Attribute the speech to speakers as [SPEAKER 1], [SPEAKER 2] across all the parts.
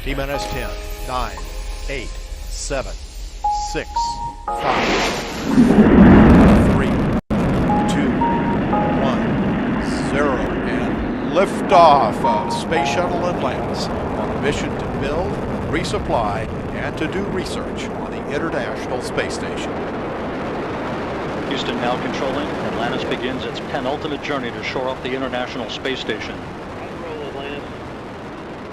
[SPEAKER 1] T-minus 10, 9, 8, 7, 6, 5, 3, 2, 1, 0, and liftoff of Space Shuttle Atlantis on a mission to build, resupply, and to do research on the International Space Station.
[SPEAKER 2] Houston now controlling. Atlantis begins its penultimate journey to shore up the International Space Station.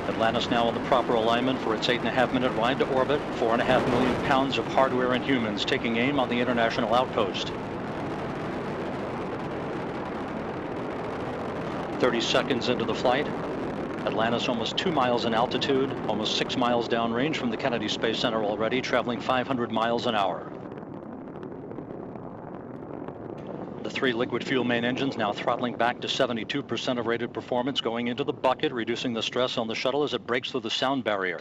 [SPEAKER 2] Atlantis now in the proper alignment for its 8.5-minute ride to orbit, 4.5 million pounds of hardware and humans taking aim on the International Outpost. 30 seconds into the flight, Atlantis almost 2 miles in altitude, almost 6 miles downrange from the Kennedy Space Center already, traveling 500 miles an hour. The 3 liquid fuel main engines now throttling back to 72% of rated performance, going into the bucket, reducing the stress on the shuttle as it breaks through the sound barrier.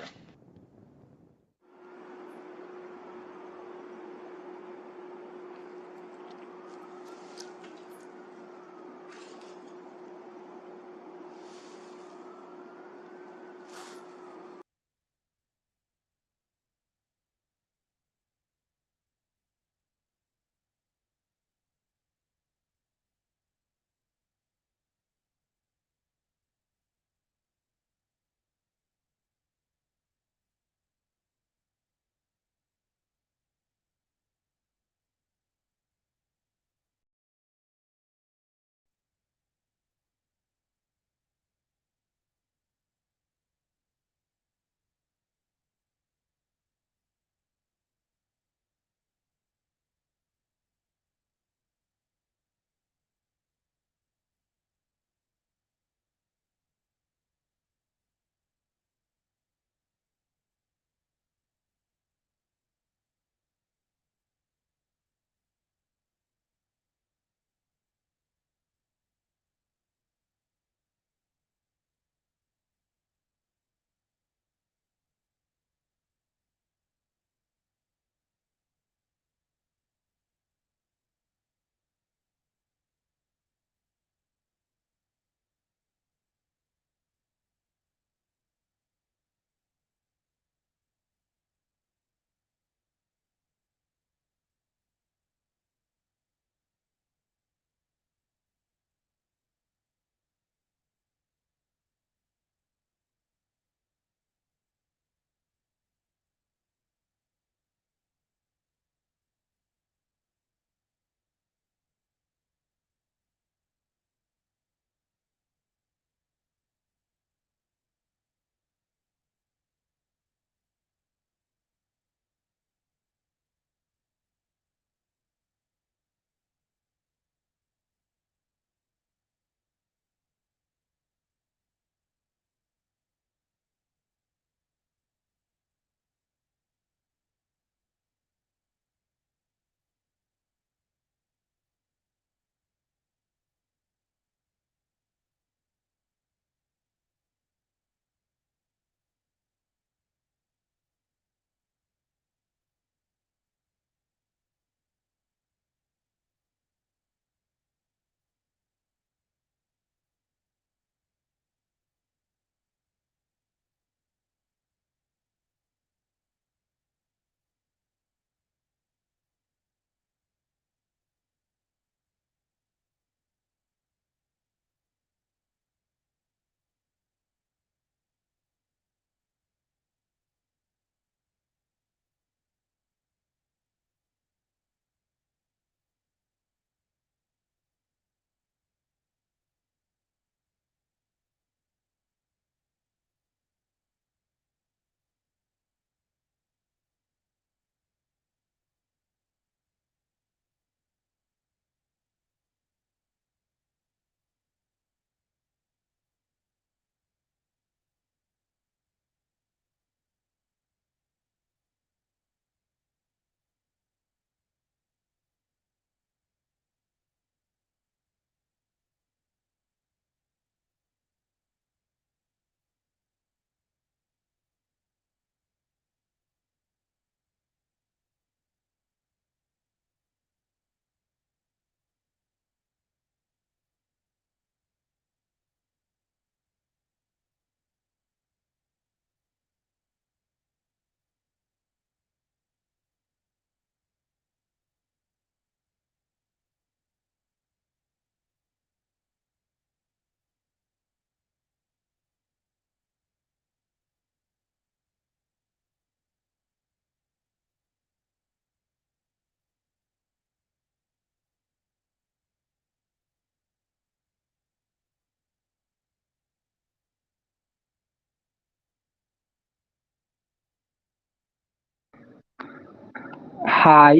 [SPEAKER 3] Hi,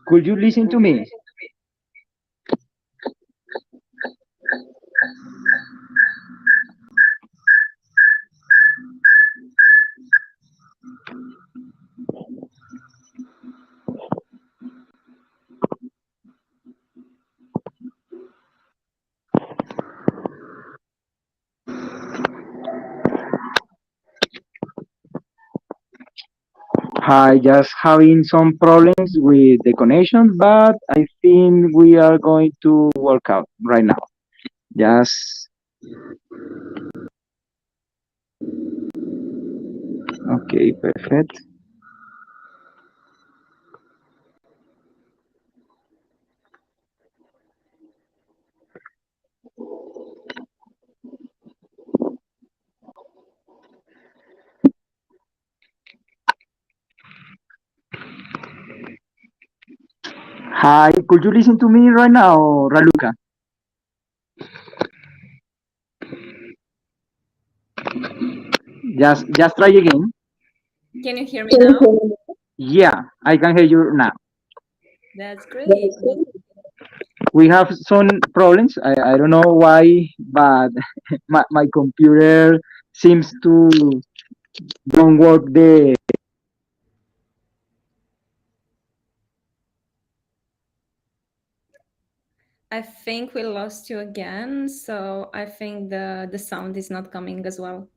[SPEAKER 3] could you listen to me? Hi, just having some problems with the connection, but I think we are going to work out right now. Just okay, perfect. Hi, could you listen to me right now, Raluca? Just try again.
[SPEAKER 4] Can you hear me now?
[SPEAKER 3] Yeah, I can hear you now.
[SPEAKER 4] That's great.
[SPEAKER 3] We have some problems. I don't know why, but my computer seems to don't work the.
[SPEAKER 4] I think we lost you again, so I think the sound is not coming as well.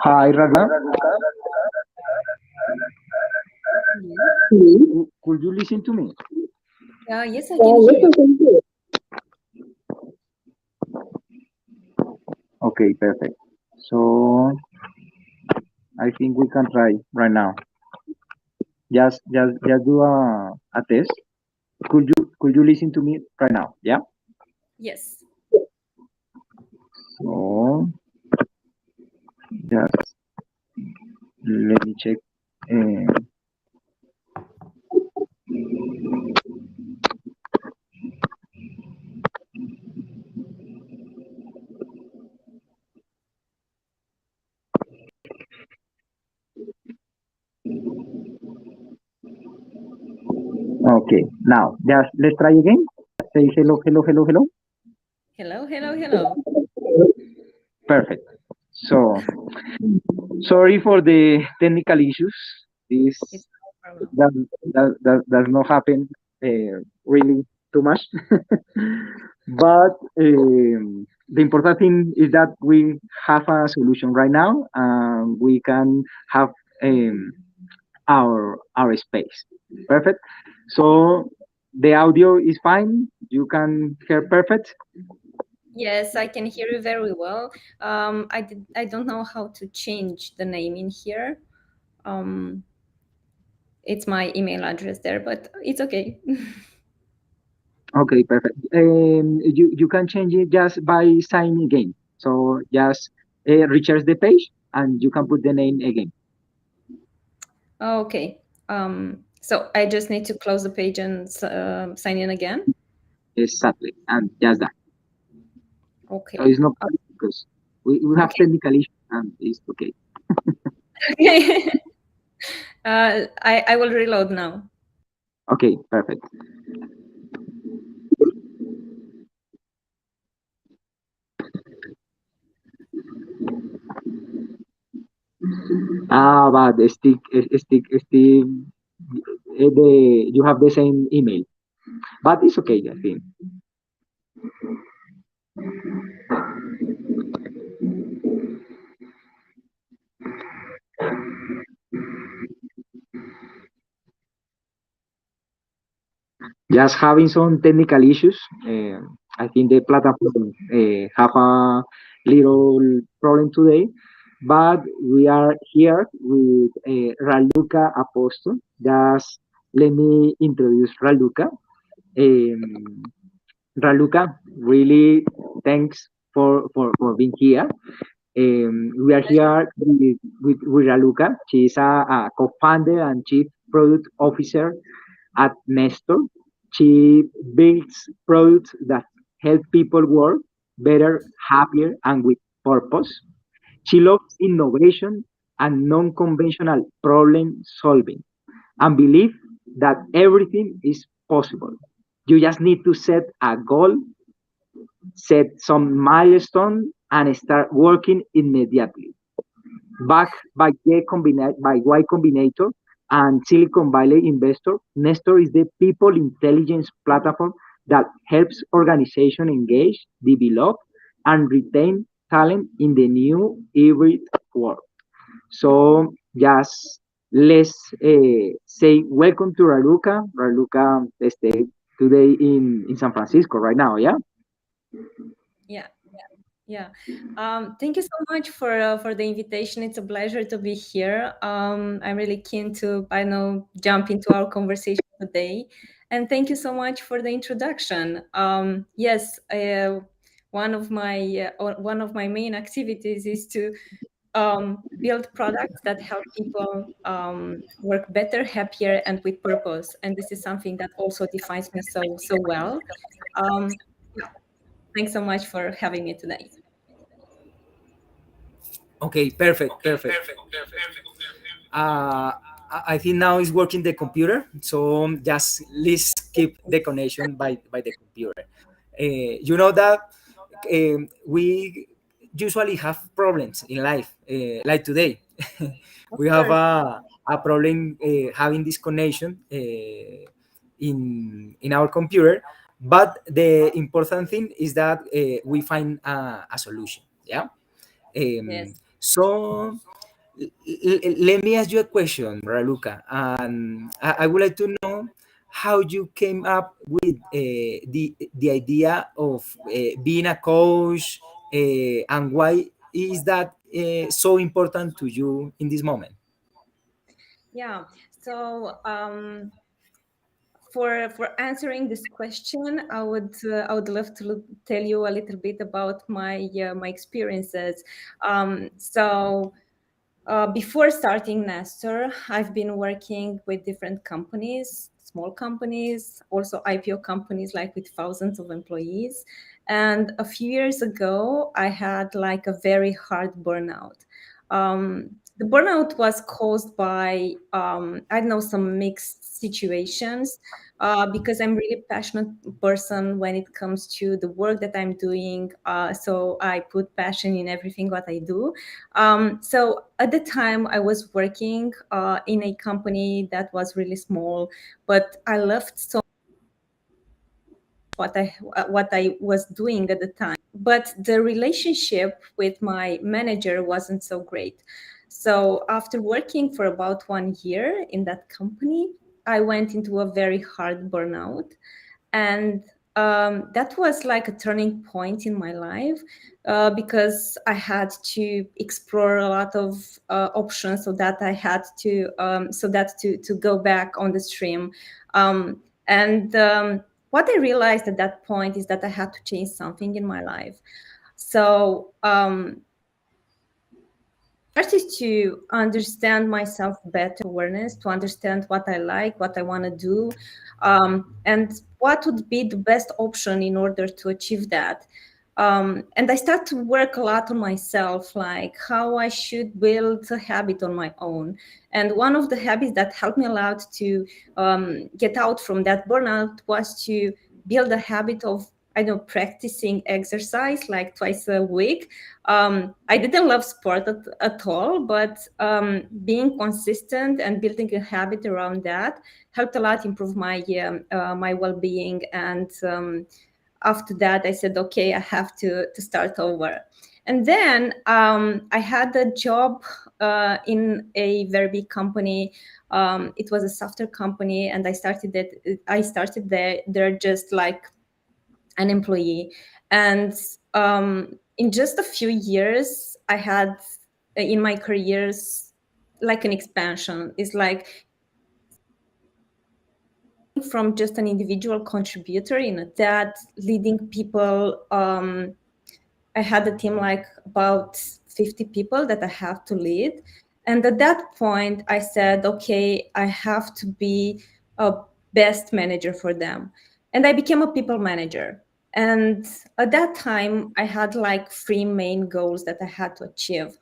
[SPEAKER 3] Hi, Raga. Could you listen to me?
[SPEAKER 4] Yes, I can hear you.
[SPEAKER 3] Okay, perfect. So I think we can try right now. Just do a test. Could you listen to me right now? Yeah.
[SPEAKER 4] Yes.
[SPEAKER 3] So just let me check. Uh, okay. Now just let's try again. Say hello, hello, hello, hello.
[SPEAKER 4] Hello, hello, hello.
[SPEAKER 3] Perfect. So sorry for the technical issues. This
[SPEAKER 4] It's no problem.
[SPEAKER 3] does not happen really too much. But the important thing is that we have a solution right now. We can have um, our space. Perfect. So the audio is fine. You can hear perfect.
[SPEAKER 4] Yes, I can hear you very well. I don't know how to change the name in here. Um, it's my email address there, but it's okay.
[SPEAKER 3] Okay, perfect. You can change it just by signing again. So just refresh the page and you can put the name again.
[SPEAKER 4] Okay. So I just need to close the page and sign in again.
[SPEAKER 3] Exactly, and just that. So
[SPEAKER 4] Okay.
[SPEAKER 3] it's not because we have
[SPEAKER 4] Okay.
[SPEAKER 3] technical issues and it's okay.
[SPEAKER 4] Okay. I will reload now.
[SPEAKER 3] Okay, perfect. But you have the same email, but it's okay. I think. Just having some technical issues. I think the platform have a little problem today, but we are here with Raluca Apostol. Just let me introduce Raluca. Um, Raluca, really thanks for being here. We are here with Raluca. She is a co-founder and chief product officer at Nestor. She builds products that help people work better, happier, and with purpose. She loves innovation and non-conventional problem solving and believe that everything is possible. You just need to set a goal, set some milestone, and start working immediately. Backed by Y Combinator and Silicon Valley investor, Nestor is the people intelligence platform that helps organizations engage, develop, and retain talent in the new hybrid world. So just let's say welcome to Raluca. Raluca stay today in San Francisco right now, yeah?
[SPEAKER 4] Yeah. Yeah. Thank you so much for the invitation. It's a pleasure to be here. I'm really keen to, I know, jump into our conversation today. And thank you so much for the introduction. Yes, one of my main activities is to build products that help people work better, happier, and with purpose. And this is something that also defines me so well. Yeah, thanks so much for having me today.
[SPEAKER 5] Okay, perfect. I think now is working the computer, so just let's keep the connection by the computer. You know that we usually have problems in life, like today.
[SPEAKER 4] Of
[SPEAKER 5] We have
[SPEAKER 4] course.
[SPEAKER 5] a problem having this connection in our computer, but the important thing is that we find a solution. Yeah.
[SPEAKER 4] Yes.
[SPEAKER 5] So let me ask you a question, Raluca, and I would like to know how you came up with the idea of being a coach, and why is that so important to you in this moment?
[SPEAKER 4] Yeah. So for answering this question, I would love to tell you a little bit about my experiences. So before starting Nestor, I've been working with different companies, small companies, also IPO companies, like with thousands of employees. And a few years ago, I had like a very hard burnout. The burnout was caused by, I don't know, some mixed situations, because I'm really passionate person when it comes to the work that I'm doing. So I put passion in everything what I do. So at the time, I was working in a company that was really small, but I loved so what I was doing at the time. But the relationship with my manager wasn't so great. So after working for about 1 year in that company, I went into a very hard burnout. And that was like a turning point in my life, because I had to explore a lot of options, so that I had to to go back on the stream. And what I realized at that point is that I had to change something in my life. So started to understand myself better, awareness, to understand what I like, what I want to do, and what would be the best option in order to achieve that. And I start to work a lot on myself, like how I should build a habit on my own. And one of the habits that helped me a lot to get out from that burnout was to build a habit of, I know, practicing exercise like twice a week. I didn't love sport at all, but being consistent and building a habit around that helped a lot improve my well-being. And after that, I said, okay, I have to start over. And then I had a job in a very big company. It was a software company, and I started there just like an employee. And in just a few years, I had in my careers like an expansion. It's like from just an individual contributor in a that leading people. I had a team like about 50 people that I have to lead. And at that point, I said, okay, I have to be a best manager for them. And I became a people manager. And at that time, I had like three main goals that I had to achieve.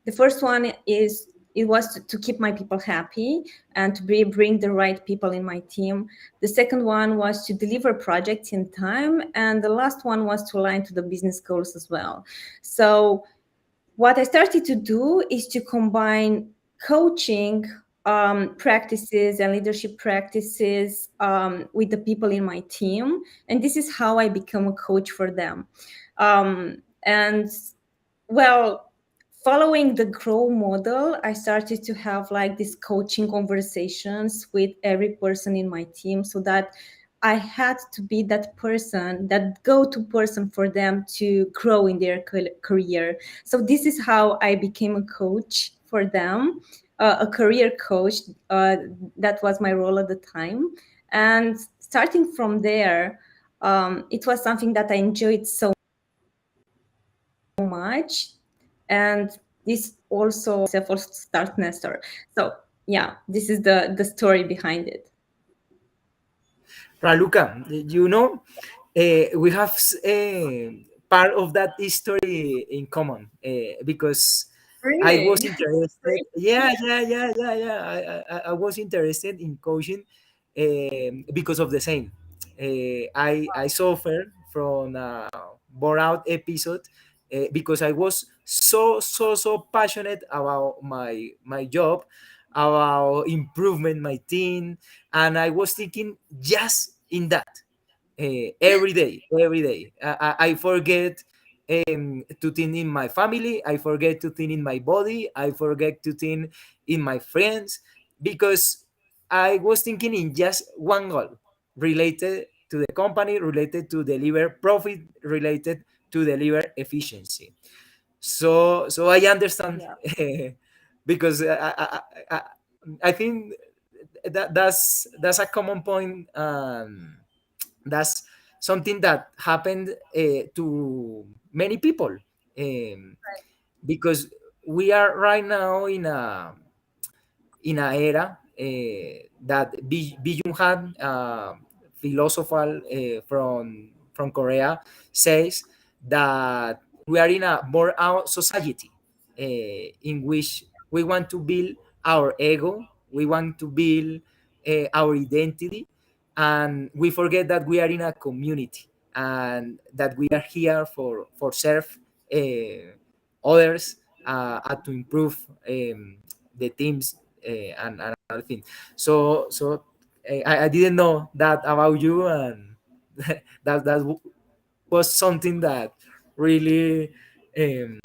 [SPEAKER 4] The first one is it was to keep my people happy and to bring the right people in my team. The second one was to deliver projects in time. And the last one was to align to the business goals as well. So what I started to do is to combine coaching practices and leadership practices with the people in my team. And this is how I become a coach for them. And well, following the grow model, I started to have like these coaching conversations with every person in my team, so that I had to be that person, that go-to person for them to grow in their career. So this is how I became a coach for them, a career coach. That was my role at the time. And starting from there, it was something that I enjoyed so much. And this also start Nestor. So yeah, this is the story behind it.
[SPEAKER 5] Raluca, we have part of that history in common, because I
[SPEAKER 4] Really?
[SPEAKER 5] was interested. Yeah, yeah, yeah, yeah, yeah. I was interested in coaching because of the same. I suffered from a burnout episode because I was so passionate about my job, about improvement my team, and I was thinking just in that every day. I forget to think in my family, I forget to think in my body, I forget to think in my friends, because I was thinking in just one goal related to the company, related to deliver profit, related to deliver efficiency. So I understand,
[SPEAKER 4] Yeah.
[SPEAKER 5] because I think that's a common point. That's something that happened to many people, because we are right now in a era that Byung Han, philosopher from Korea, says that we are in a more out society, in which we want to build our ego, we want to build our identity, and we forget that we are in a community and that we are here for serve others, and to improve the teams, and other things. So I didn't know that about you, and that was something that really, um,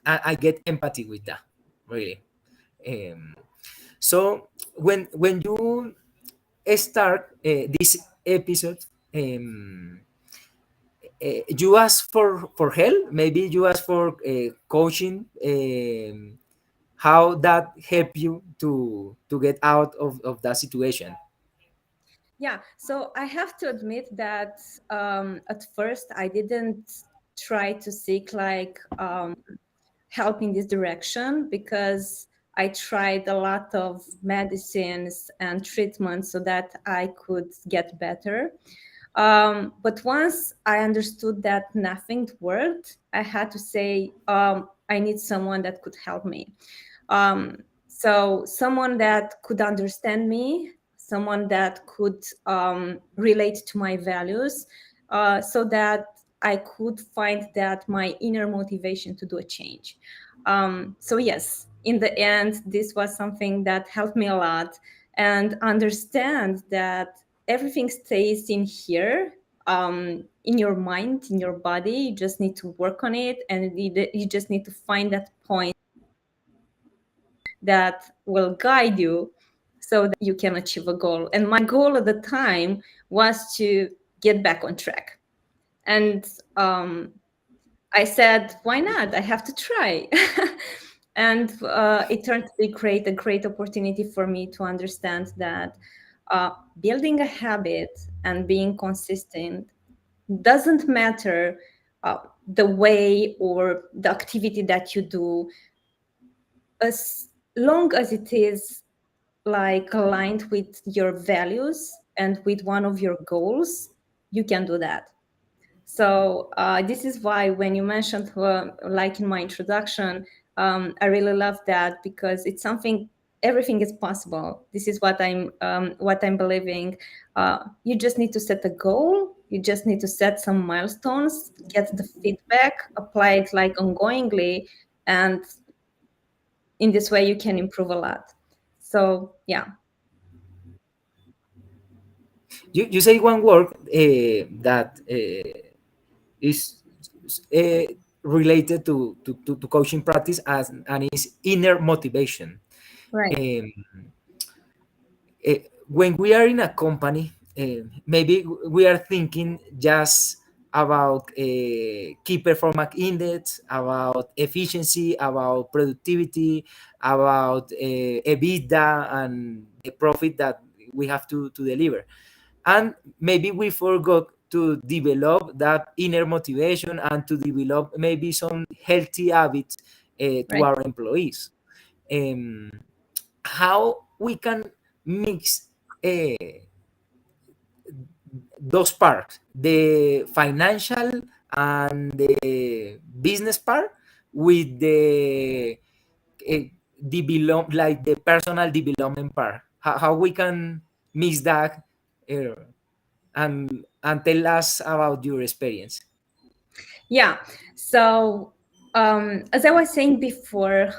[SPEAKER 5] I get empathy with that, really. Um, so when you start this episode, um, you ask for help, maybe you ask for coaching, how that help you to get out of that situation.
[SPEAKER 4] Yeah, so I have to admit that at first I didn't try to seek like help in this direction, because I tried a lot of medicines and treatments so that I could get better. But once I understood that nothing worked, I had to say, I need someone that could help me. So someone that could understand me, someone that could relate to my values, so that I could find that my inner motivation to do a change. So yes, in the end, this was something that helped me a lot, and understand that everything stays in here, in your mind, in your body. You just need to work on it, and you just need to find that point that will guide you so that you can achieve a goal. And my goal at the time was to get back on track. And I said, why not? I have to try. And it turned to be a great opportunity for me to understand that building a habit and being consistent doesn't matter the way or the activity that you do, as long as it is like aligned with your values and with one of your goals, you can do that. So this is why when you mentioned, like in my introduction, I really love that, because it's something, everything is possible. This is what I'm believing. You just need to set a goal. You just need to set some milestones, get the feedback, apply it like ongoingly, and in this way you can improve a lot. So yeah.
[SPEAKER 5] You say one word that is uh, related to coaching practice, as and is inner motivation.
[SPEAKER 4] Right.
[SPEAKER 5] um, when we are in a company, maybe we are thinking just about key performance index, about efficiency, about productivity, about EBITDA and the profit that we have to deliver. And maybe we forgot to develop that inner motivation and to develop maybe some healthy habits to
[SPEAKER 4] Right.
[SPEAKER 5] our employees. Um, how we can mix uh, those parts, the financial and the business part, with the develop, like the personal development part. How we can mix that, uh, and tell us about your experience.
[SPEAKER 4] Yeah. So, as I was saying before,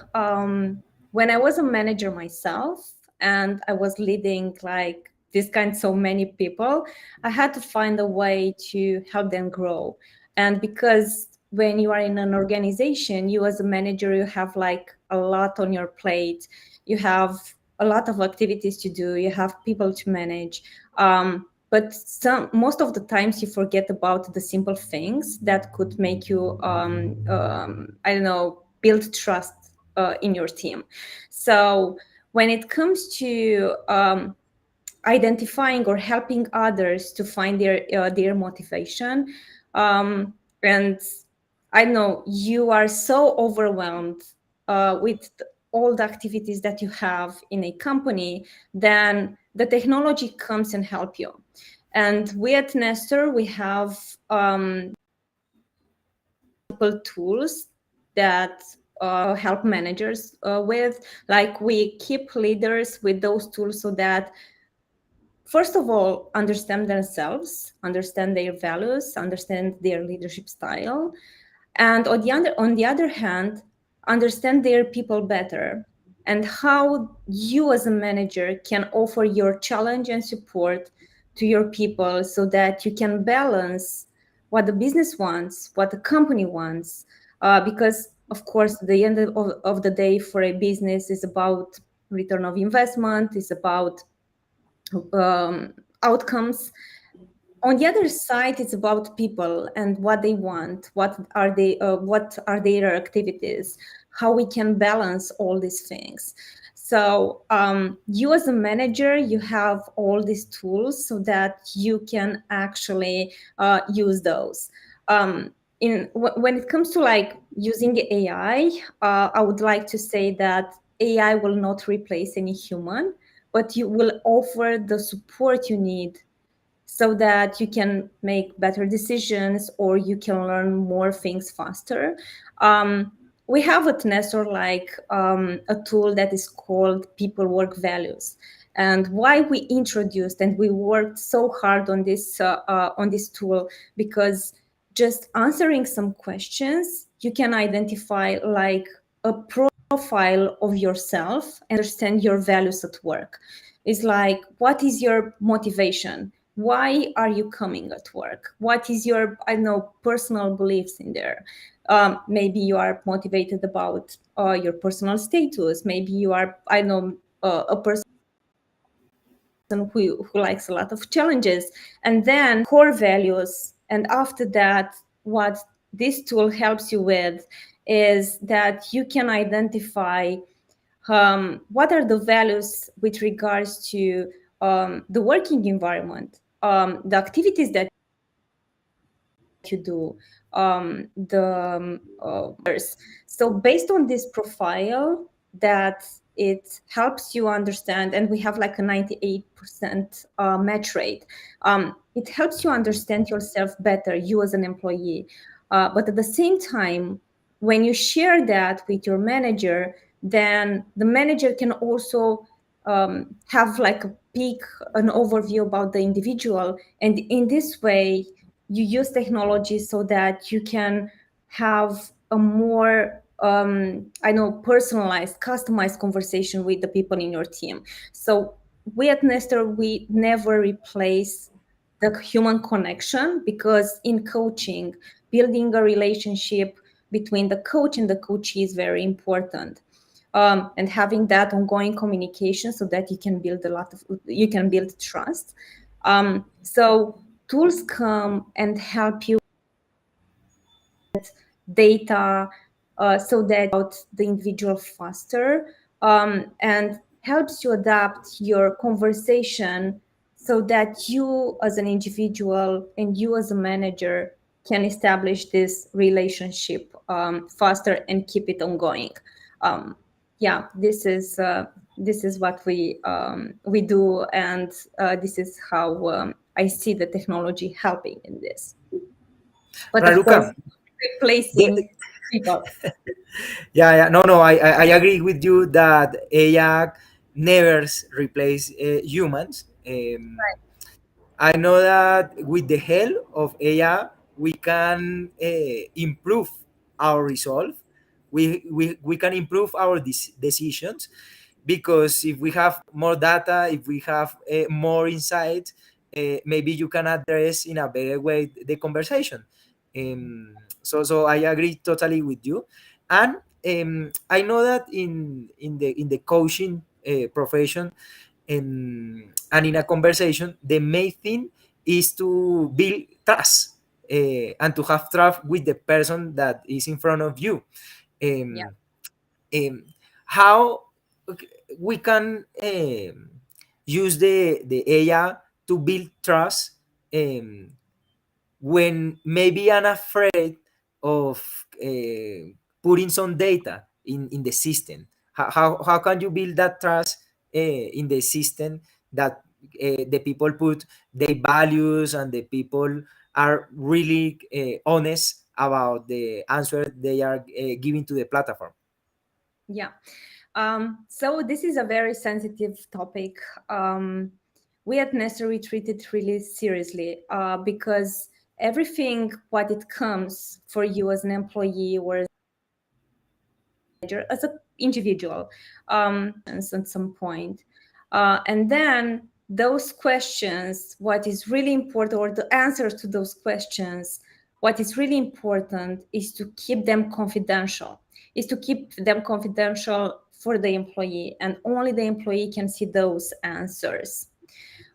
[SPEAKER 4] when I was a manager myself and I was leading like this kind so many people, I had to find a way to help them grow. And because when you are in an organization, you as a manager, you have like a lot on your plate. You have a lot of activities to do. You have people to manage. But most of the times you forget about the simple things that could make you, I don't know, build trust in your team. So when it comes to identifying or helping others to find their motivation, and I know you are so overwhelmed with all the activities that you have in a company, then the technology comes and help you. And we at Nestor, we have tools that help managers with, like we keep leaders with those tools so that, first of all, understand themselves, understand their values, understand their leadership style, and on the other hand, understand their people better, and how you as a manager can offer your challenge and support to your people so that you can balance what the business wants, what the company wants, because of course the end of the day for a business is about return of investment, is about outcomes. On the other side, it's about people and what they want, what are their activities, how we can balance all these things. So you as a manager, you have all these tools so that you can actually use those. When it comes to like using AI, I would like to say that AI will not replace any human, but you will offer the support you need so that you can make better decisions or you can learn more things faster. We have at Nestor like a tool that is called People Work Values. And why we introduced and we worked so hard on this tool, because just answering some questions, you can identify like a profile of yourself and understand your values at work. It's like, what is your motivation? Why are you coming at work? What is your, I don't know, personal beliefs in there? Maybe you are motivated about your personal status. Maybe you are, I know, a person who likes a lot of challenges. And then core values. And after that, what this tool helps you with is that you can identify what are the values with regards to the working environment, the activities that you do, so based on this profile, that it helps you understand, and we have like a 98% match rate. It helps you understand yourself better, you as an employee. But at the same time, when you share that with your manager, then the manager can also have like a peek, an overview about the individual. And in this way, you use technology so that you can have a more personalized, customized conversation with the people in your team. So we at Nestor, we never replace the human connection, because in coaching, building a relationship between the coach and the coachee is very important. And having that ongoing communication so that you can build trust. So tools come and help you data so that the individual faster, and helps you adapt your conversation so that you as an individual and you as a manager can establish this relationship faster and keep it ongoing. Yeah, this is what we do, and this is how I see the technology helping in this. But of course,
[SPEAKER 5] Raluca,
[SPEAKER 4] replacing people.
[SPEAKER 5] yeah, no, I agree with you that AI never replace humans. I know that with the help of AI, we can improve our result. We can improve our decisions, because if we have more data, if we have more insight, maybe you can address in a better way the conversation. So I agree totally with you. And I know that in the coaching profession, and in a conversation, the main thing is to build trust, and to have trust with the person that is in front of you.
[SPEAKER 4] Yeah.
[SPEAKER 5] Um, how we can use the AI to build trust, when maybe I'm afraid of putting some data in the system. How can you build that trust in the system, that the people put their values, and the people are really honest about the answer they are giving to the platform?
[SPEAKER 4] Yeah. So this is a very sensitive topic. We at Nestor, we treat it really seriously, because everything what it comes for you as an employee or as an individual, at some point. And then those questions, what is really important, or the answers to those questions, what is really important is to keep them confidential, for the employee, and only the employee can see those answers.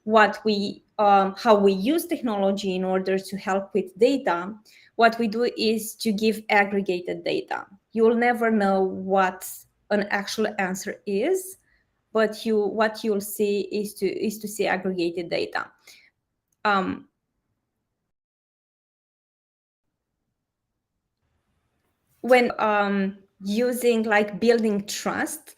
[SPEAKER 4] How we use technology in order to help with data, what we do is to give aggregated data. You will never know what an actual answer is, but what you'll see is to see aggregated data. When using like building trust,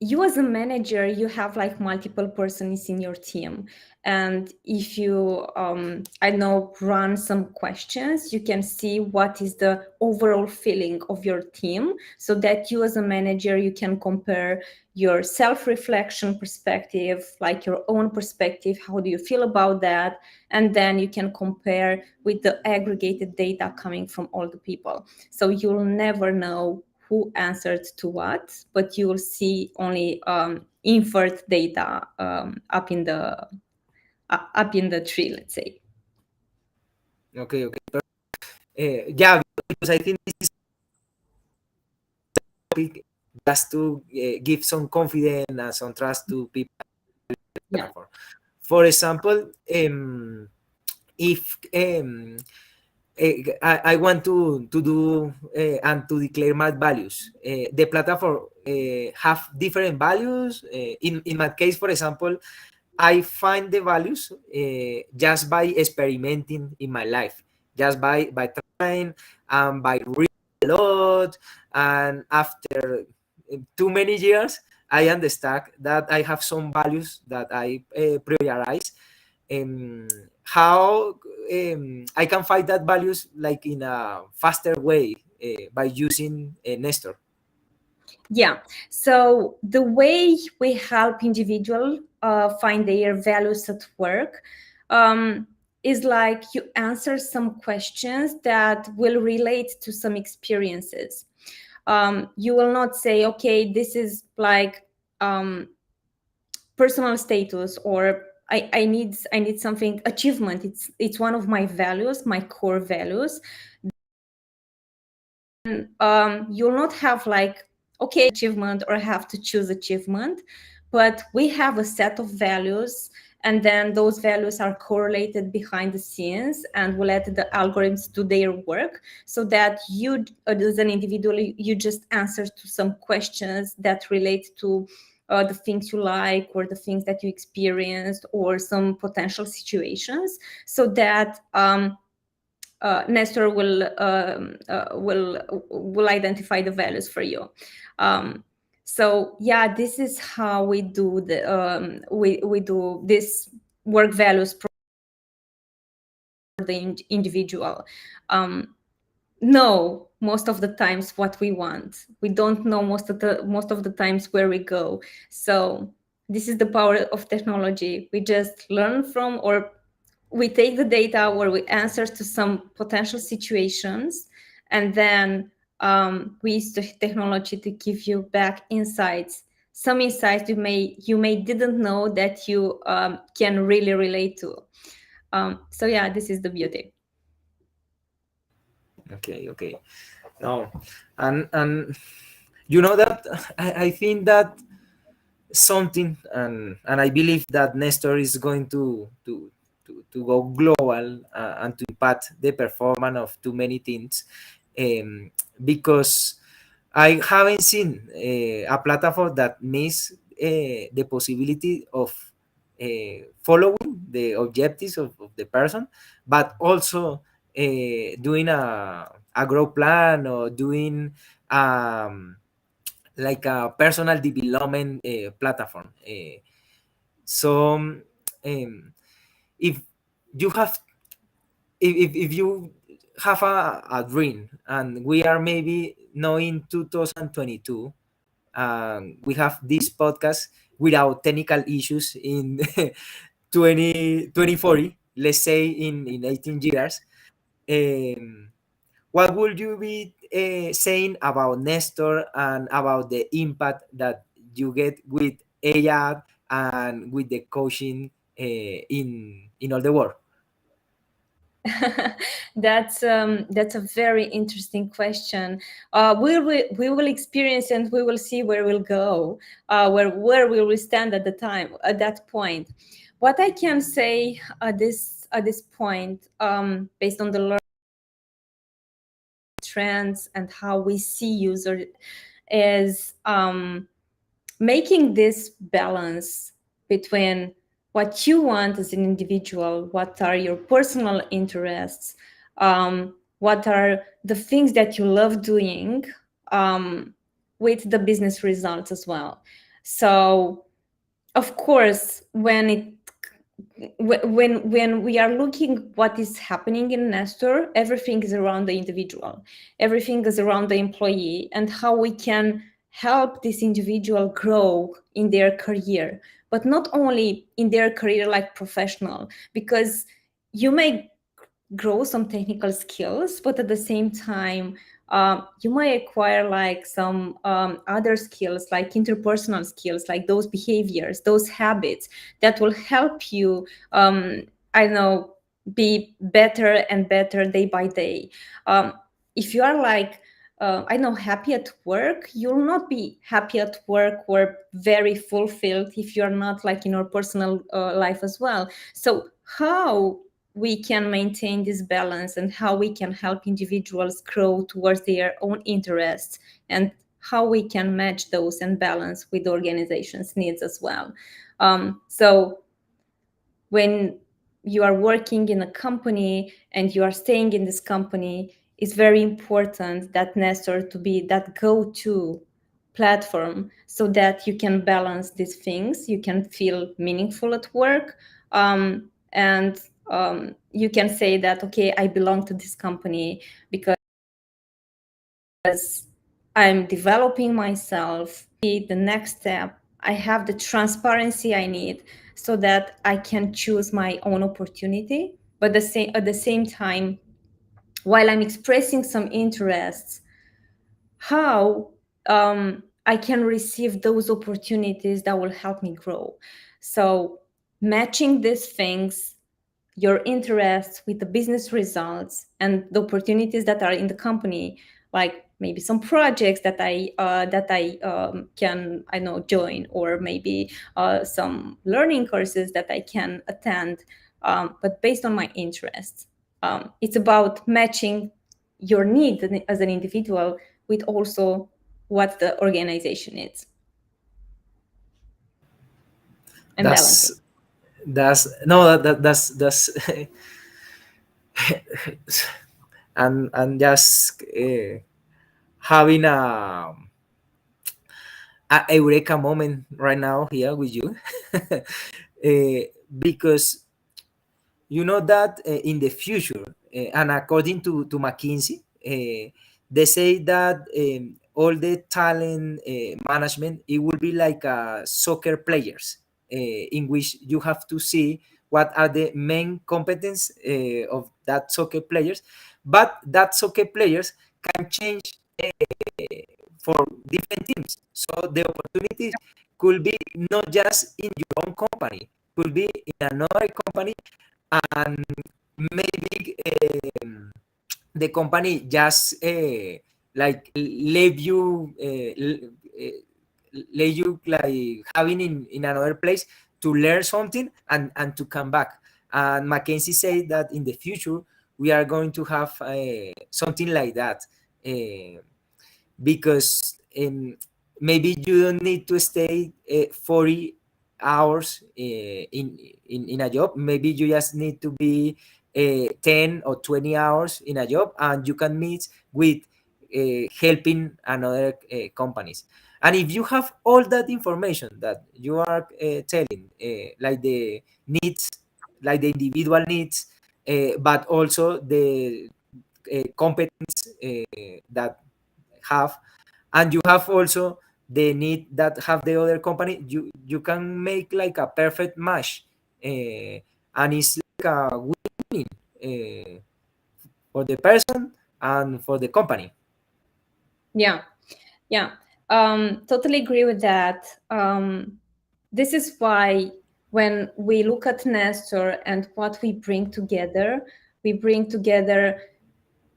[SPEAKER 4] you as a manager, you have like multiple persons in your team, and if you I know, run some questions, you can see what is the overall feeling of your team, so that you as a manager, you can compare your self-reflection perspective, like your own perspective, how do you feel about that, and then you can compare with the aggregated data coming from all the people. So you'll never know who answered to what, but you will see only inferred data up in the tree, let's say.
[SPEAKER 5] Okay. Yeah, because I think this is topic just to give some confidence and some trust to people.
[SPEAKER 4] Yeah.
[SPEAKER 5] For example, if I want to do and to declare my values, the platform have different values. In my case, for example, I find the values just by experimenting in my life, just by trying and by reading a lot. And after too many years, I understand that I have some values that I prioritize. How I can find that values like in a faster way by using Nestor.
[SPEAKER 4] Yeah. So the way we help individuals find their values at work is like you answer some questions that will relate to some experiences. You will not say, okay, this is like personal status, or I need something, achievement. It's one of my values, my core values. You'll not have like, okay, achievement, or have to choose achievement, but we have a set of values, and then those values are correlated behind the scenes, and we let the algorithms do their work, so that you as an individual, you just answer to some questions that relate to the things you like, or the things that you experienced, or some potential situations, so that Nestor will identify the values for you. So yeah, this is how we do we do this work values for the individual. Know most of the times what we want. We don't know most of the times where we go. So this is the power of technology. We just learn from, or we take the data, or we answer to some potential situations, and then we use the technology to give you back insights, some insights you may didn't know that you can really relate to. So yeah, this is the beauty.
[SPEAKER 5] Okay. No, and you know that I think that something, and I believe that Nestor is going to go global, and to impact the performance of too many teams, because I haven't seen a platform that needs the possibility of following the objectives of the person, but also doing a growth plan, or doing like a personal development platform. So if you have, if you have a dream, and we are maybe now in 2022, we have this podcast without technical issues in 2040, let's say in 18 years, um, what would you be saying about Nestor, and about the impact that you get with AI and with the coaching in all the world?
[SPEAKER 4] That's a very interesting question. We will experience, and we will see where we'll go, where we will stand at the time, at that point. What I can say at this point, based on the learning trends and how we see users, is making this balance between what you want as an individual, what are your personal interests, what are the things that you love doing, with the business results as well. So, of course, when we are looking what is happening in Nestor, everything is around the individual, everything is around the employee, and how we can help this individual grow in their career, but not only in their career like professional, because you may grow some technical skills, but at the same time, you might acquire like some other skills, like interpersonal skills, like those behaviors, those habits that will help you, I don't know, be better and better day by day. If you are like, I know, happy at work, you'll not be happy at work or very fulfilled if you're not like in your personal life as well. So how we can maintain this balance, and how we can help individuals grow towards their own interests, and how we can match those and balance with the organization's needs as well. So when you are working in a company and you are staying in this company, it's very important that Nestor to be that go-to platform, so that you can balance these things, you can feel meaningful at work, and you can say that, okay, I belong to this company because I'm developing myself. The next step, I have the transparency I need so that I can choose my own opportunity. But at the same time, while I'm expressing some interests, how I can receive those opportunities that will help me grow. So matching these things, your interests with the business results and the opportunities that are in the company, like maybe some projects that I can, I know, join, or maybe some learning courses that I can attend, but based on my interests. It's about matching your need as an individual with also what the organization needs, and balancing.
[SPEAKER 5] That's no that's and just having a eureka moment right now here with you. Because you know that in the future, and according to McKinsey, they say that all the talent management, it will be like soccer players, in which you have to see what are the main competence of that soccer players, but that soccer players can change for different teams. So the opportunities could be not just in your own company, could be in another company, and maybe the company just like leave you like having in another place to learn something and to come back. And Mackenzie said that in the future we are going to have something like that, because maybe you don't need to stay 40 hours in a job. Maybe you just need to be 10 or 20 hours in a job, and you can meet with helping another companies. And if you have all that information that you are telling, like the needs, like the individual needs, but also the competence that have, and you have also the need that have the other company, you can make like a perfect match, and it's like a winning for the person and for the company.
[SPEAKER 4] Yeah, yeah. Totally agree with that. This is why when we look at Nestor and what we bring together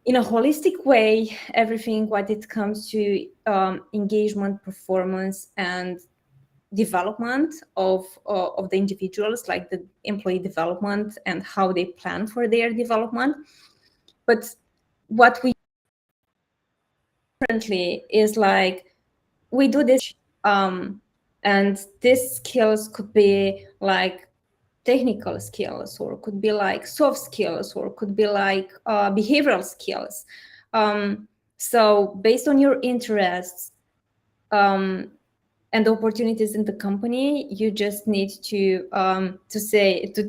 [SPEAKER 4] in a holistic way everything what it comes to engagement, performance, and development of the individuals, like the employee development and how they plan for their development. But what we currently is like we do this, and these skills could be like technical skills, or could be like soft skills, or could be like behavioral skills. So based on your interests and opportunities in the company, you just need to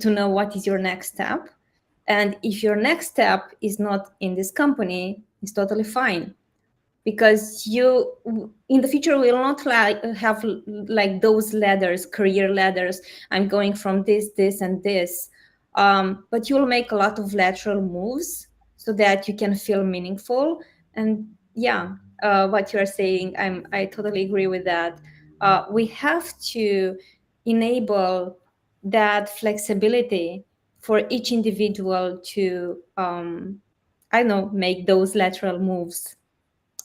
[SPEAKER 4] know what is your next step. And if your next step is not in this company, it's totally fine, because you in the future will not have like those ladders, career ladders. I'm going from this and this, but you'll make a lot of lateral moves so that you can feel meaningful. And yeah, what you are saying, I totally agree with that. We have to enable that flexibility for each individual to I don't know, make those lateral moves.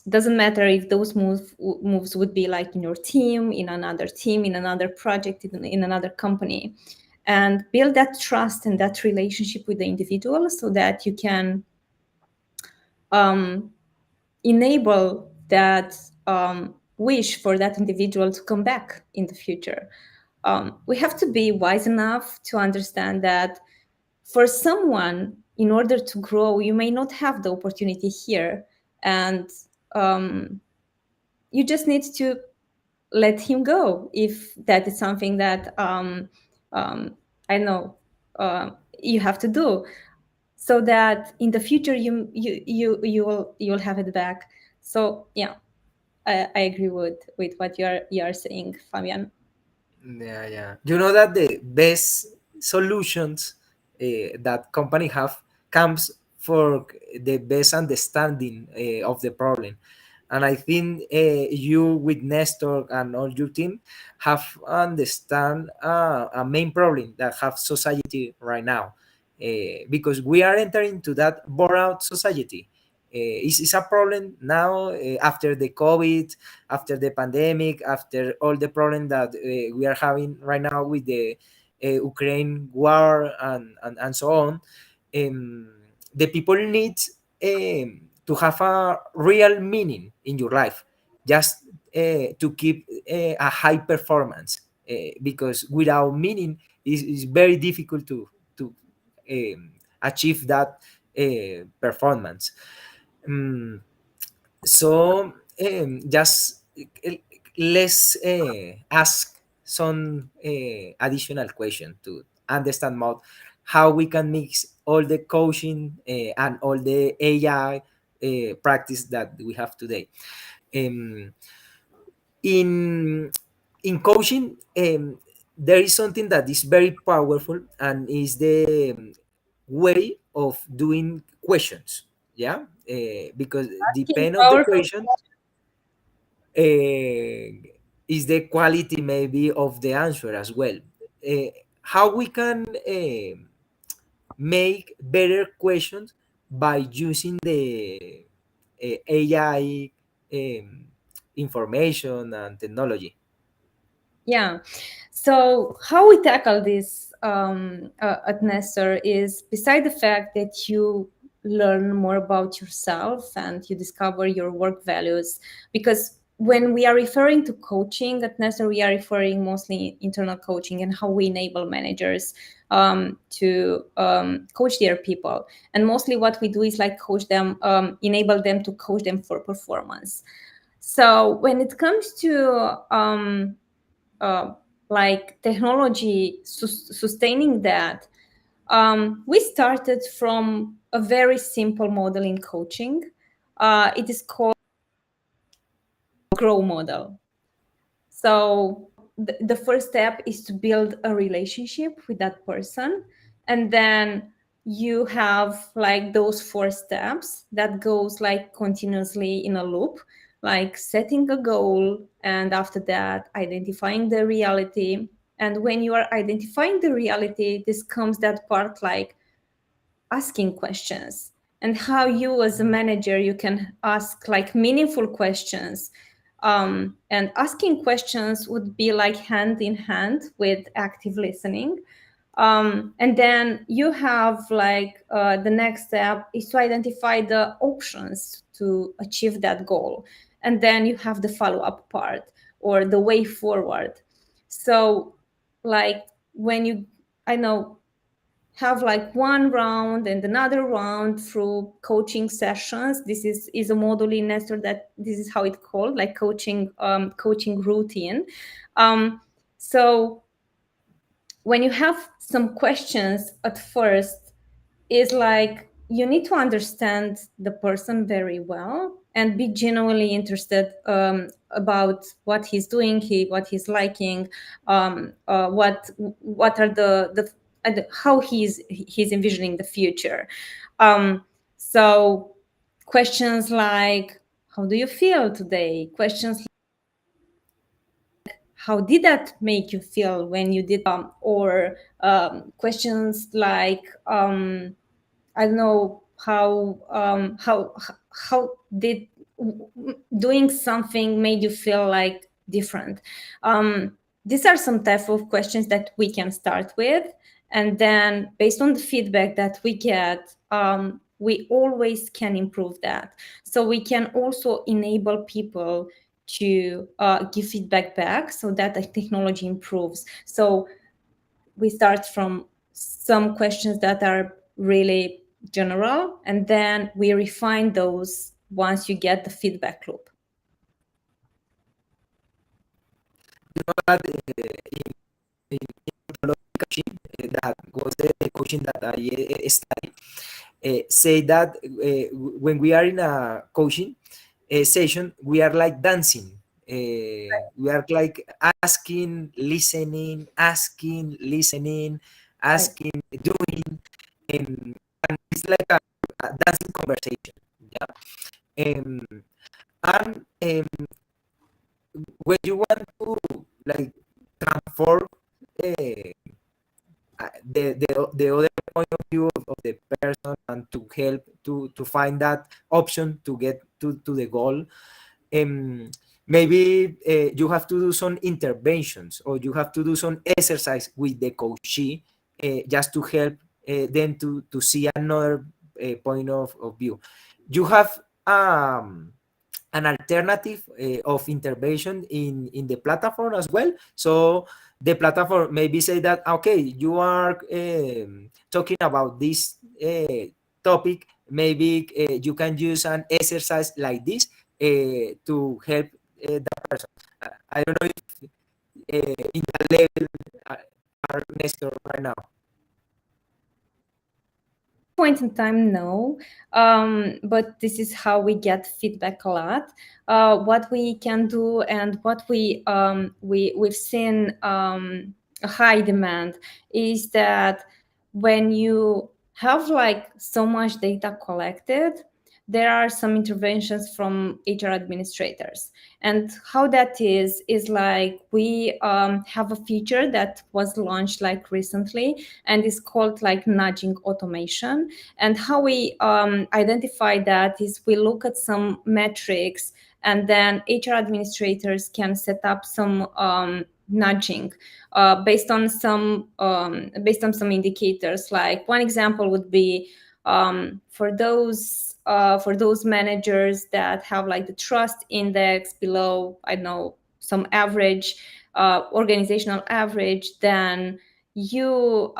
[SPEAKER 4] Doesn't matter if those moves would be like in your team, in another project, in another company, and build that trust and that relationship with the individual so that you can enable that wish for that individual to come back in the future. We have to be wise enough to understand that for someone, in order to grow, you may not have the opportunity here, and you just need to let him go if that is something that I know you have to do, so that in the future you'll have it back. So yeah, I agree with what you are saying, Fabian.
[SPEAKER 5] Yeah. You know that the best solutions that company have comes for the best understanding of the problem. And I think you with Nestor and all your team have understand a main problem that have society right now, because we are entering to that burnout society. It's a problem now after the COVID, after the pandemic, after all the problem that we are having right now with the Ukraine war and so on. The people need to have a real meaning in your life, just to keep a high performance, because without meaning is very difficult to achieve that performance. um, so just let's ask some additional question to understand more how we can mix all the coaching and all the AI practice that we have today. Um, in coaching, there is something that is very powerful, and is the way of doing questions. Yeah, because depend of the
[SPEAKER 4] Powerful.
[SPEAKER 5] question is the quality maybe of the answer as well. How we can make better questions by using the AI information and technology?
[SPEAKER 4] Yeah. So how we tackle this at Nestor is, beside the fact that you learn more about yourself and you discover your work values, because when we are referring to coaching at Nestor, we are referring mostly internal coaching and how we enable managers to coach their people. And mostly what we do is like coach them, enable them to coach them for performance. So when it comes to like technology sustaining that, we started from a very simple model in coaching. It is called grow model. So the first step is to build a relationship with that person, and then you have like those 4 steps that goes like continuously in a loop, like setting a goal, and after that identifying the reality. And when you are identifying the reality, this comes that part like asking questions, and how you as a manager, you can ask like meaningful questions. And asking questions would be like hand in hand with active listening. And then you have like the next step is to identify the options to achieve that goal. And then you have the follow-up part, or the way forward. So like when you, I know, have like one round and another round through coaching sessions. This is a model in Nestor that this is how it's called, like coaching routine. So when you have some questions at first, is like you need to understand the person very well and be genuinely interested about what he's doing, what he's liking, what are how he's envisioning the future. So questions like, how do you feel today? Questions, how did that make you feel when you did, or questions like, I don't know, how did doing something made you feel like different. These are some type of questions that we can start with, and then based on the feedback that we get, we always can improve that. So we can also enable people to give feedback back, so that the technology improves. So we start from some questions that are really general, and then we refine those once you get the feedback loop.
[SPEAKER 5] But in coaching, that was the coaching that I studied, say that when we are in a coaching session, we are like dancing. We are like asking, listening, doing, and it's like a dancing conversation. Yeah. Um, and when you want to like transform the other point of view of the person, and to help to find that option to get to the goal, maybe you have to do some interventions, or you have to do some exercise with the coachee, just to help them to see another point of view. You have an alternative of intervention in the platform as well. So the platform maybe say that, okay, you are talking about this topic, maybe you can use an exercise like this to help that person. I don't know if in the level are Nestor right now.
[SPEAKER 4] Point in time, no, but this is how we get feedback a lot. What we can do, and what we've seen a high demand, is that when you have like so much data collected, there are some interventions from HR administrators. And how that is like we have a feature that was launched like recently, and is called like nudging automation. And how we identify that is we look at some metrics, and then HR administrators can set up some nudging based on some indicators. Like one example would be for those managers that have like the trust index below, I don't know, some average, organizational average, then you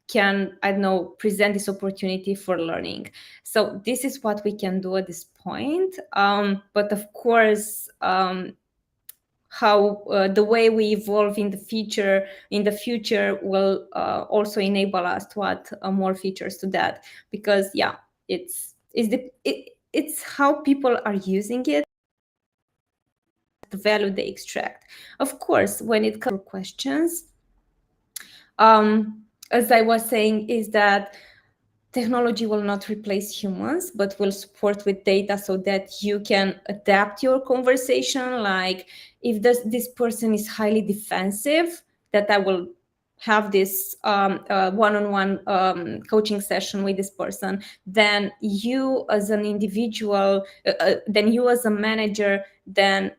[SPEAKER 4] can, I don't know, present this opportunity for learning. So this is what we can do at this point. But of course, how the way we evolve in the future will also enable us to add more features to that, because yeah, it's how people are using it, the value they extract. Of course, when it comes to questions, as I was saying, is that technology will not replace humans, but will support with data so that you can adapt your conversation. Like if this person is highly defensive, that I will have this one-on-one coaching session with this person, then you as an individual, then you as a manager, then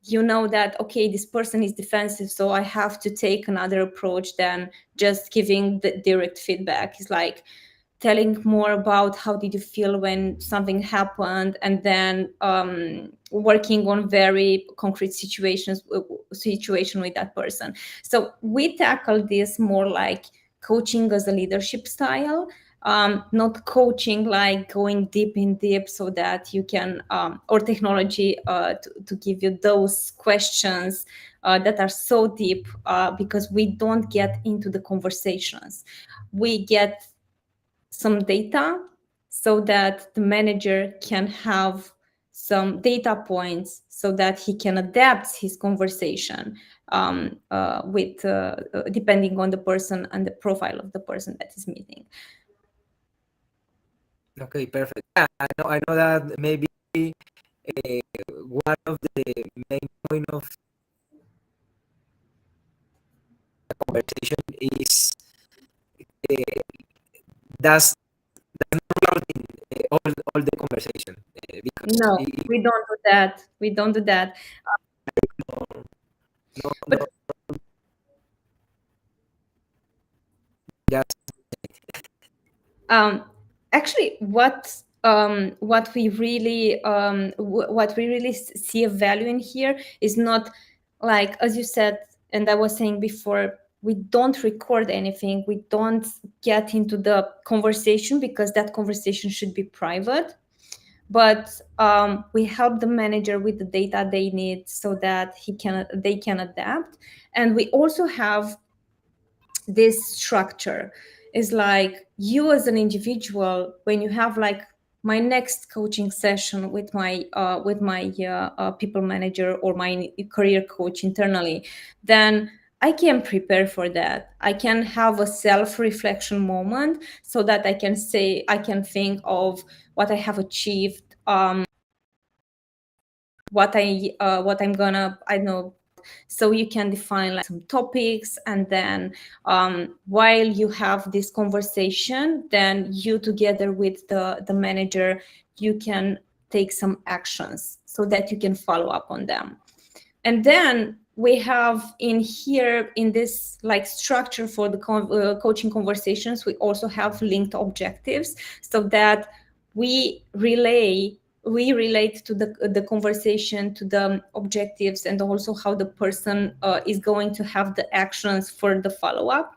[SPEAKER 4] you know that, okay, this person is defensive, so I have to take another approach than just giving the direct feedback. It's like telling more about how did you feel when something happened, and then working on very concrete situation with that person. So we tackle this more like coaching as a leadership style, not coaching like going deep so that you can, or technology to give you those questions that are so deep, because we don't get into the conversations. We get some data so that the manager can have some data points so that he can adapt his conversation with depending on the person and the profile of the person that is meeting.
[SPEAKER 5] Okay, perfect. Yeah, I know that maybe one of the main point of the conversation is that's not routing all the conversation, because
[SPEAKER 4] No, we don't do that. We don't do that.
[SPEAKER 5] No,
[SPEAKER 4] But
[SPEAKER 5] just
[SPEAKER 4] actually, what we really see a value in here is not like, as you said, and I was saying before, we don't record anything. We don't get into the conversation because that conversation should be private. But we help the manager with the data they need so that they can adapt. And we also have this structure. Is like you as an individual, when you have like my next coaching session with my people manager or my career coach internally, then I can prepare for that. I can have a self-reflection moment so that I can think of what I have achieved, what I'm gonna, I know. So you can define like some topics, and then while you have this conversation, then you together with the manager, you can take some actions so that you can follow up on them. And then we have in here, in this like structure for the coaching conversations, we also have linked objectives so that we relate to the conversation, to the objectives, and also how the person is going to have the actions for the follow-up.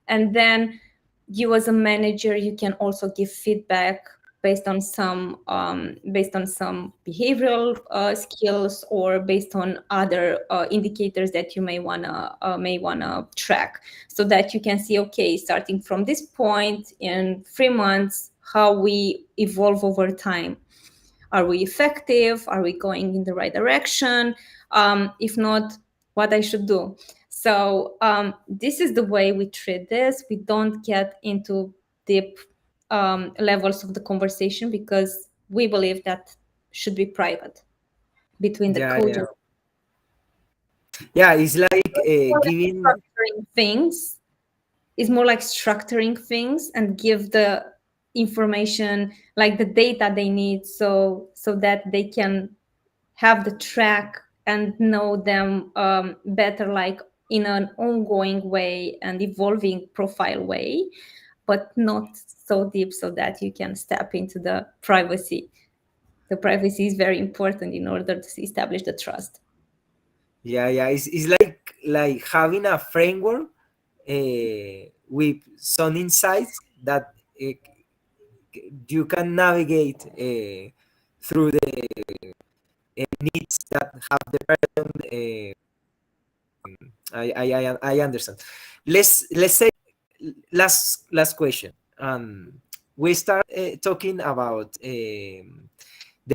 [SPEAKER 4] And then you as a manager, you can also give feedback based on some behavioral skills, or based on other indicators that you may wanna track, so that you can see, okay, starting from this point in 3 months, how we evolve over time. Are we effective? Are we going in the right direction? If not, what I should do. So this is the way we treat this. We don't get into deep levels of the conversation, because we believe that should be private between the
[SPEAKER 5] Yeah,
[SPEAKER 4] coach
[SPEAKER 5] yeah,
[SPEAKER 4] and
[SPEAKER 5] yeah. It's like
[SPEAKER 4] more like
[SPEAKER 5] giving.
[SPEAKER 4] structuring things. It's more like structuring things and give the information, like the data they need, so that they can have the track and know them better, like in an ongoing way and evolving profile way, but not so deep so that you can step into the privacy. The privacy is very important in order to establish the trust.
[SPEAKER 5] Yeah, yeah. It's like having a framework with some insights that you can navigate through the needs that have the person. I understand. Let's say last question. We start talking about the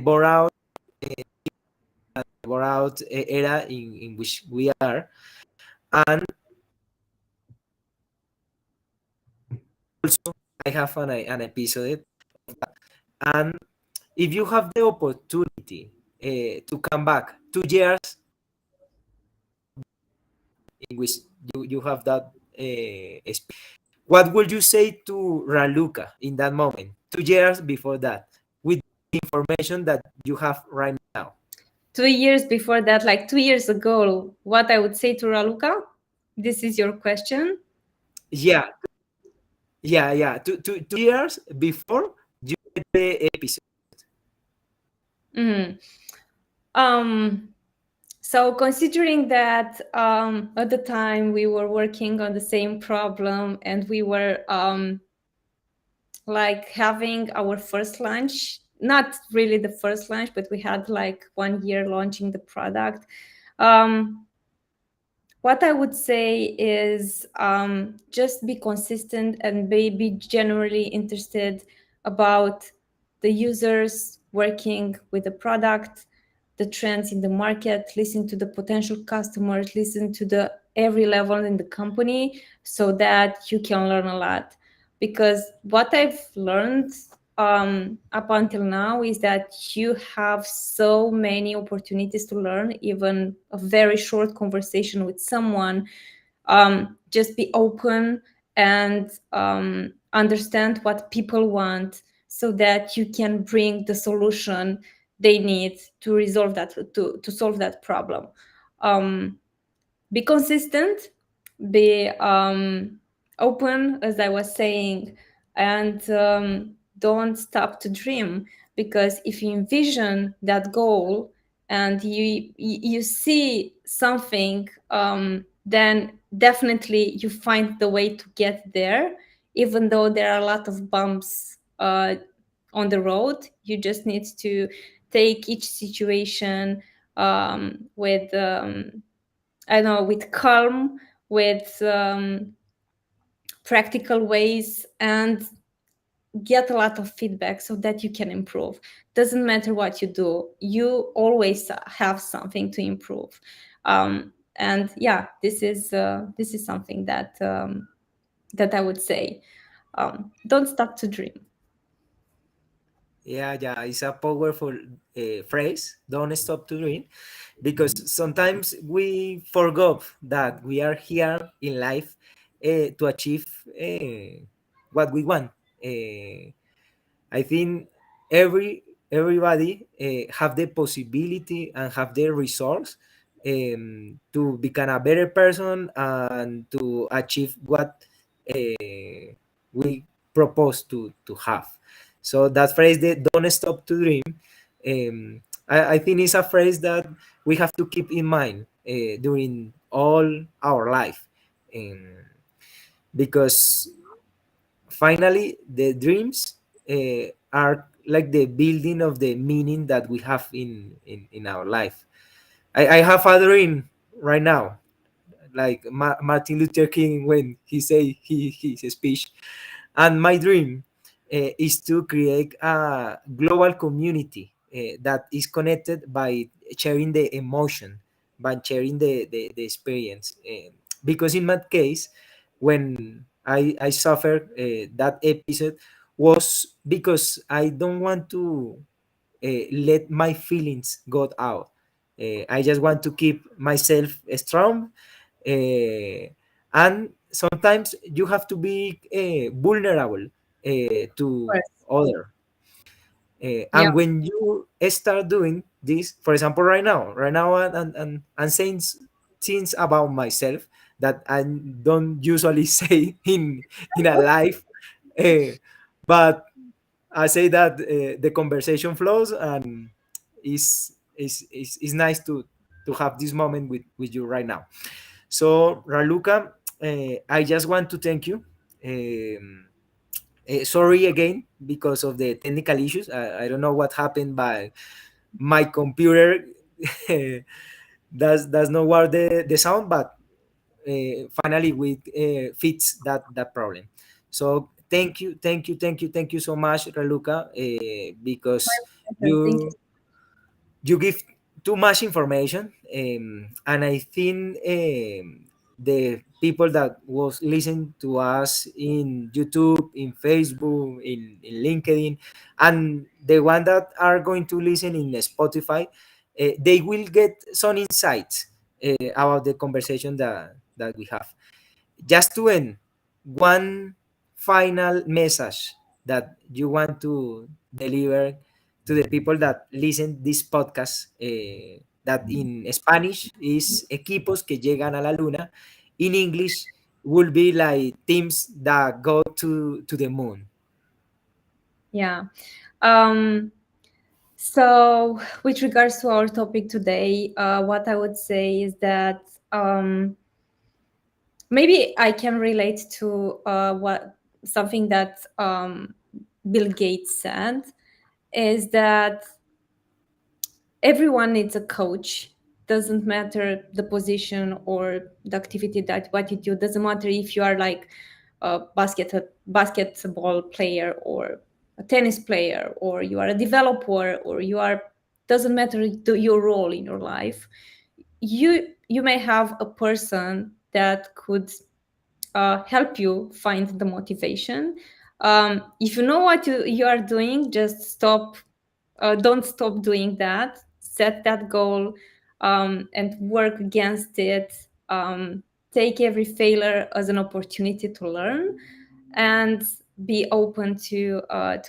[SPEAKER 5] bore out era in which we are, and also I have an episode. And if you have the opportunity to come back 2 years in which you have that what would you say to Raluca in that moment, 2 years before that, with the information that you have right now?
[SPEAKER 4] 2 years before that, like 2 years ago, what I would say to Raluca? This is your question?
[SPEAKER 5] Yeah, yeah. 2 years before you get the episode.
[SPEAKER 4] Mhm. Um, so considering that at the time we were working on the same problem and we were like having our first launch, not really the first launch, but we had like 1 year launching the product. What I would say is just be consistent and be generally interested about the users working with the product, the trends in the market, listen to the potential customers, listen to the every level in the company so that you can learn a lot. Because what I've learned up until now is that you have so many opportunities to learn, even a very short conversation with someone. Just be open and understand what people want so that you can bring the solution they need to resolve that, to solve that problem. Be consistent, be open, as I was saying, and don't stop to dream. Because if you envision that goal and you see something, then definitely you find the way to get there, even though there are a lot of bumps on the road. You just need to take each situation with I don't know, with calm, with practical ways, and get a lot of feedback so that you can improve. Doesn't matter what you do, you always have something to improve. And yeah, this is something that that I would say. Don't stop to dream.
[SPEAKER 5] Yeah, yeah, it's a powerful phrase. Don't stop to dream, because sometimes we forgot that we are here in life to achieve what we want. I think everybody have the possibility and have the resource to become a better person and to achieve what we propose to have. So that phrase, that "don't stop to dream," I think is a phrase that we have to keep in mind during all our life, because finally the dreams are like the building of the meaning that we have in our life. I have a dream right now, like Martin Luther King when he say his speech. And my dream is to create a global community that is connected by sharing the emotion, by sharing the experience. Because in my case, when I suffered that episode, was because I don't want let my feelings go out. I just want to keep myself strong, and sometimes you have to be vulnerable to
[SPEAKER 4] course.
[SPEAKER 5] other.
[SPEAKER 4] Yeah.
[SPEAKER 5] And when you start doing this, for example, right now, and saying things about myself that I don't usually say in a life, but I say that the conversation flows, and is nice to have this moment with you right now. So, Raluca, I just want to thank you. Um, Sorry again because of the technical issues. I don't know what happened, but my computer does not work the sound, but finally we fix that problem. So thank you so much, Raluca, because
[SPEAKER 4] Thank you.
[SPEAKER 5] you give too much information, and I think the people that was listening to us in YouTube, in Facebook, in LinkedIn, and the one that are going to listen in Spotify, they will get some insights about the conversation that we have. Just to end, one final message that you want to deliver to the people that listen this podcast, that in Spanish is equipos que llegan a la luna, in English will be like teams that go to the moon.
[SPEAKER 4] Yeah. Um, so, with regards to our topic today, what I would say is that maybe I can relate to what something that Bill Gates said is that everyone needs a coach. Doesn't matter the position or the activity that what you do. Doesn't matter if you are like a basketball player or a tennis player or you are a developer or you are, doesn't matter your role in your life. You may have a person that could help you find the motivation. If you know what you are doing, just stop. Don't stop doing that. Set that goal and work against it. Take every failure as an opportunity to learn, and be open to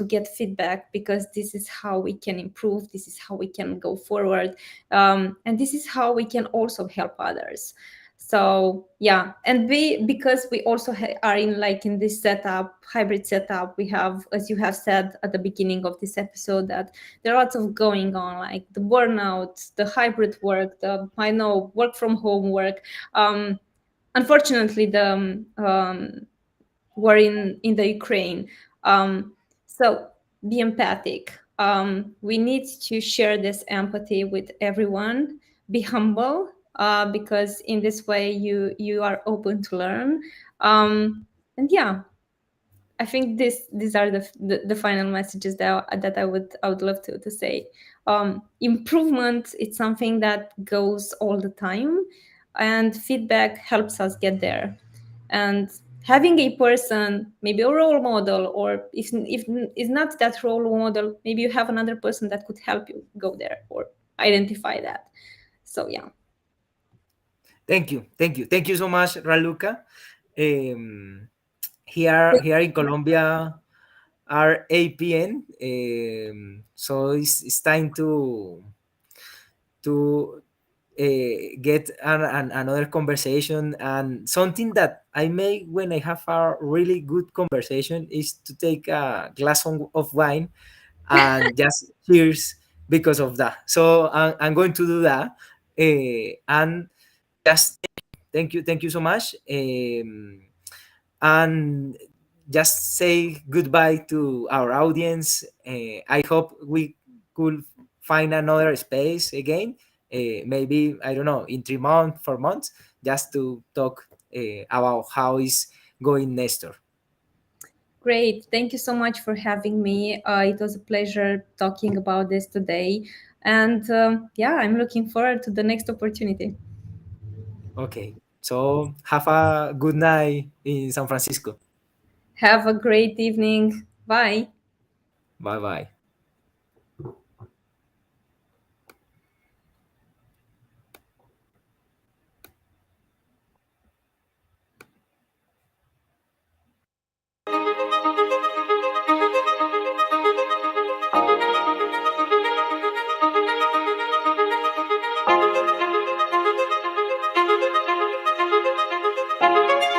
[SPEAKER 4] get feedback, because this is how we can improve. This is how we can go forward, and this is how we can also help others. So yeah, and because we also are in like in this setup, hybrid setup, we have, as you have said at the beginning of this episode, that there are lots of going on, like the burnout, the hybrid work, the, I know, work from home work. Unfortunately, the war in the Ukraine. So be empathic. We need to share this empathy with everyone. Be humble, because in this way you are open to learn. And yeah, I think these are the final messages that I would love to say. Improvement, it's something that goes all the time, and feedback helps us get there. And having a person, maybe a role model, or if it's not that role model, maybe you have another person that could help you go there or identify that. So yeah.
[SPEAKER 5] Thank you so much, Raluca. Here in Colombia are 8 p.m. So it's time to get another conversation. And something that I make when I have a really good conversation is to take a glass of wine and just cheers because of that. So I'm going to do that, and just thank you so much. And just say goodbye to our audience. I hope we could find another space again. Maybe, I don't know, in 3 months, 4 months, just to talk about how is going Nestor.
[SPEAKER 4] Great. Thank you so much for having me. It was a pleasure talking about this today. And yeah, I'm looking forward to the next opportunity.
[SPEAKER 5] Okay. So have a good night in San Francisco.
[SPEAKER 4] Have a great evening. Bye.
[SPEAKER 5] Bye bye.